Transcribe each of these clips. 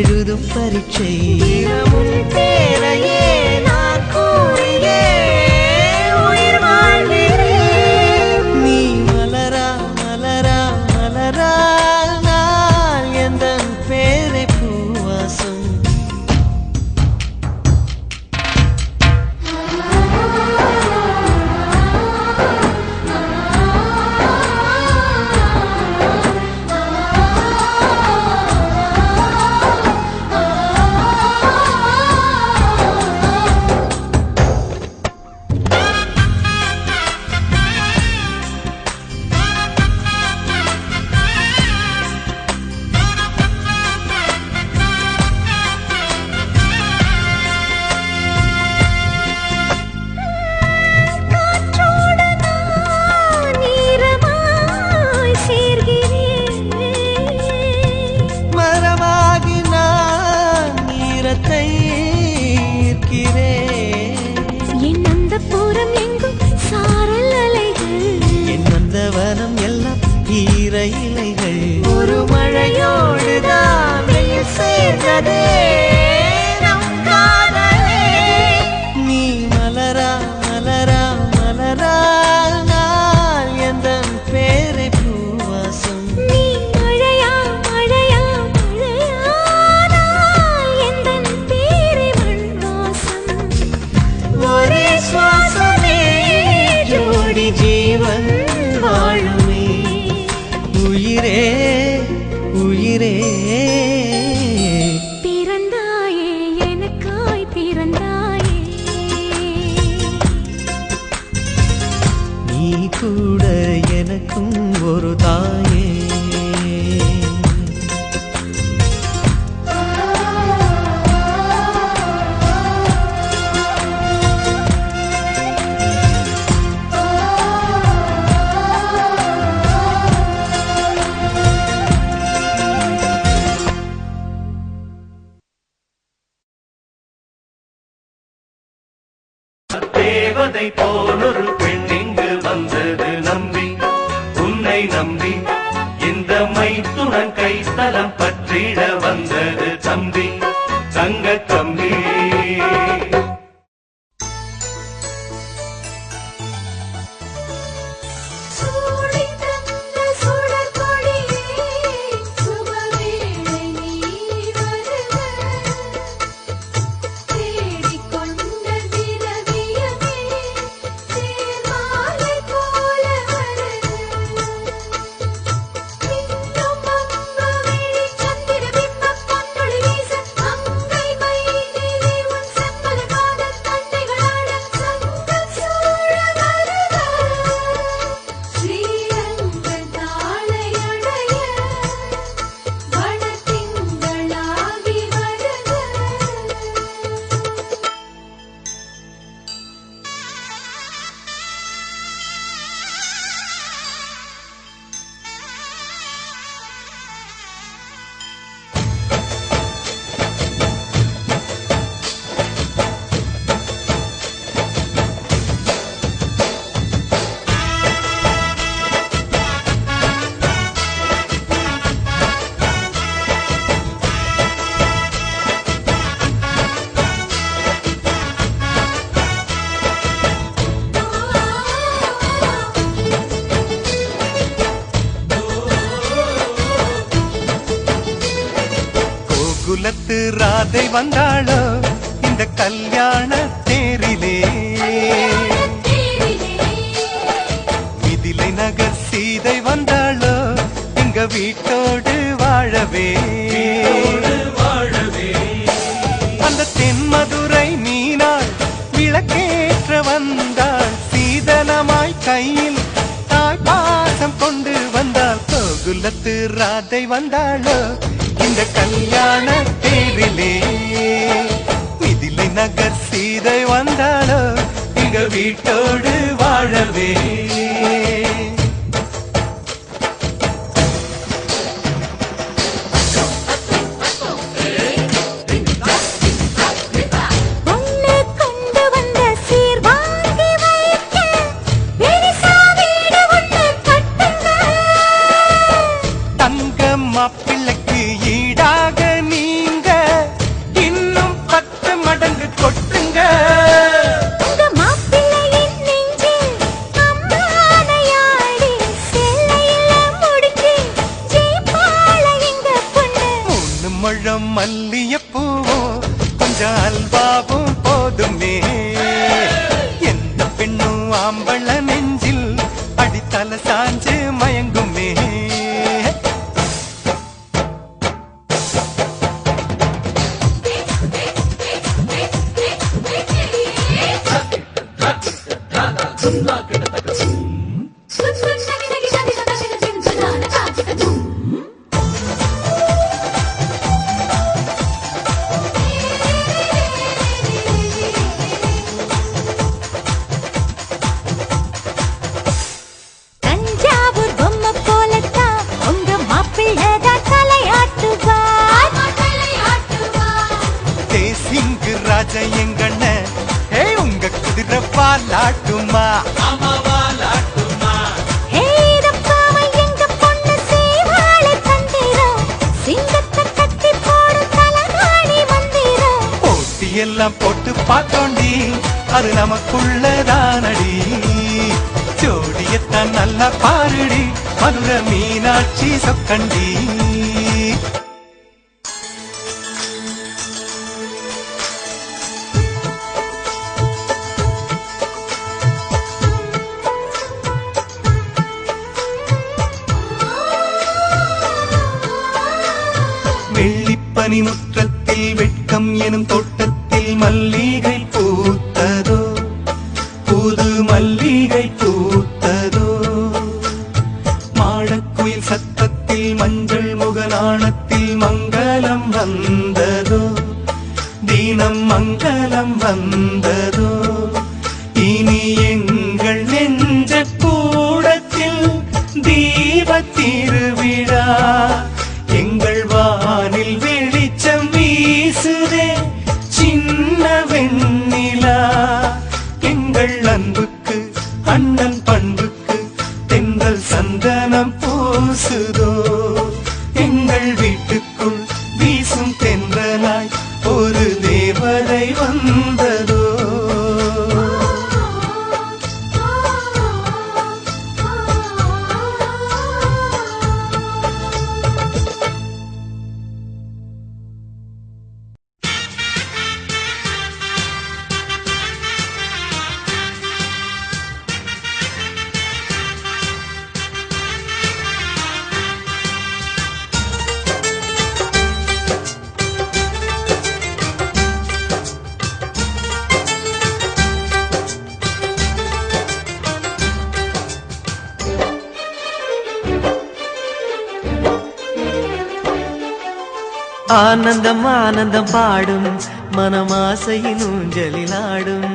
எழுதும் பரீட்சை பேரையே நான் கூறியே உயிர் வாழ்கிறேன். நீ மலரா மலரா மலரா நான் எந்தன் பேரை பூவாசம். ஒரு மழையோடுதான் சேர்ந்ததே நம் காதலே. நீ மலரா மலரா மலரா நான் எந்தன் பேரை பூவாசம். நீ மழையா மழையா மழையா நான் எந்தன் பேரை மண்வாசம். ஒரே சுவாசமே ஜோடி ஜீவன் வாழுமே. உயிரே உயிரே பிறந்தாயே எனக்காய் பிறந்தாயே. நீ கூட எனக்கும் ஒரு தாயே. தேவதை போலொரு பெண் இங்கு வந்தது நம்பி, உன்னை நம்பி இந்த மைத்துடன் கைத்தலம் பற்றிட வந்தது தம்பி, தங்க தம்பி. குலத்து ராதை வந்தாளோ இந்த கல்யாண தேரிலே. மிதிலை நகர் சீதை வந்தாளோ எங்க வீட்டோடு வாழவே. அந்த தென்மதுரை மீனாள் விளக்கேற்ற வந்தாள். சீதனமாய் கையில் தாய் பாசம் கொண்டு வந்தாள். கோகுலத்து ராதை வந்தாளோ இந்த கல்யாண தேரிலே. மிதிலை நகர் சீதை வந்தாளோ எங்க வீட்டோடு வாழவே. மாப்பிள்ளைக்கு ஈடாக நீங்க மல்லியப்பூவும் கொஞ்சம் அல்வாவும் போதுமே. எந்த பெண்ணும் ஆம்பள நெஞ்சில் அடித்தல சாஞ்சு மயங்குமே. எங்கண்ண உங்க குதிரை பாலாட்டுமா பாலாட்டுமா. எங்க பொண்ணு சேவாள தந்திரம் சிங்கத்தை கட்டி போடும் தலகாணி மந்திரம். போட்டி எல்லாம் போட்டு பார்த்தோண்டி அது நமக்குள்ளதானடி. ஜோடியத்தான் நல்லா பாருடி மதுரை மீனாட்சி சொக்கண்டி. வெள்ளிப்பனி முற்றத்தில் வெட்கம் எனும் தோட்டத்தில் மல்லிகை பூத்ததோ புது மல்லிகை பூத்ததோ. மாடக்குயில் சத்தத்தில் மஞ்சள் முகநாணத்தில் மங்களம் வந்ததோ தீனம் மங்களம் வந்ததோ. இனி எங்கள் நெஞ்ச கூடத்தில் தீப திருவிழா. எங்கள் வானில் வெளிச்சம் வீசுதே சின்ன வெண்ணிலா. எங்கள் அன்புக்கு அண்ணன் பண்புக்கு தென்றல் சந்தனம் பூசுதோ. எங்கள் வீட்டுக்குள் வீசும் தென்றலாய் ஒரு தேவதை வந்ததோ. ஆனந்தம் ஆனந்தம் பாடும் மனமாசையின் ஊஞ்சலிலாடும்.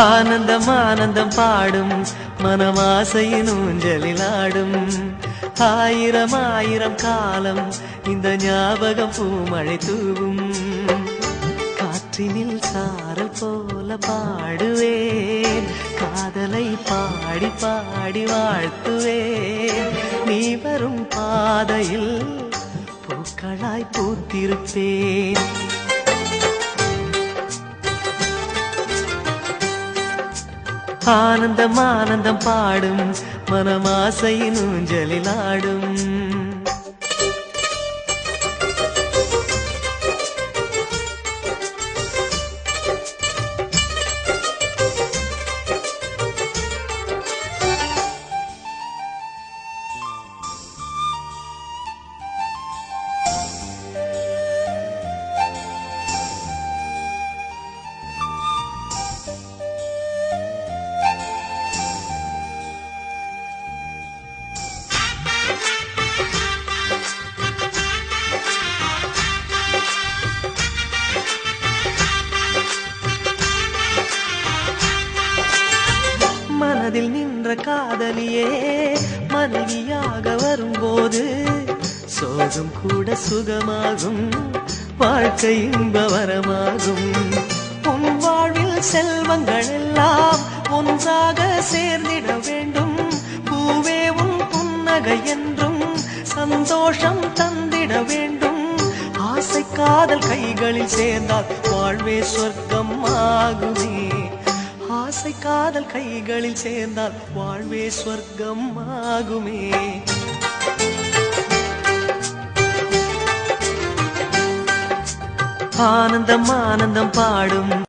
ஆனந்தம் ஆனந்தம் பாடும் மனமாசையின் ஊஞ்சலிலாடும். ஆயிரம் ஆயிரம் காலம் இந்த ஞாபகம் பூமழை தூவும். காற்றினில் சாரல் போல பாடுவேன் காதலை பாடி பாடி வாழ்த்துவேன். நீ வரும் பாதையில் பூக்களாய் பூத்திருப்பேன். ஆனந்தம் ஆனந்தம் பாடும் மனமாசையின் ஊஞ்சலிலாடும். மனதில் நின்ற காதலியே மனைவியாக வரும்போது சோகம் கூட சுகமாகும் வாழ்க்கை இன்பவரமாகும். உன் வாழ்வில் செல்வங்கள் எல்லாம் ஒன்றாக சேர்ந்திட வேண்டும். பூவே உன் புன்னகை என்றும் சந்தோஷம் தந்திட வேண்டும். ஆசை காதல் கைகளில் சேர்ந்தால் வாழ்வே சொர்க்கம் ஆகுமே. ஆசை காதல் கைகளில் சேர்ந்தால் வாழ்வே சொர்க்கம் ஆகுமே. ஆனந்தம் ஆனந்தம் பாடும்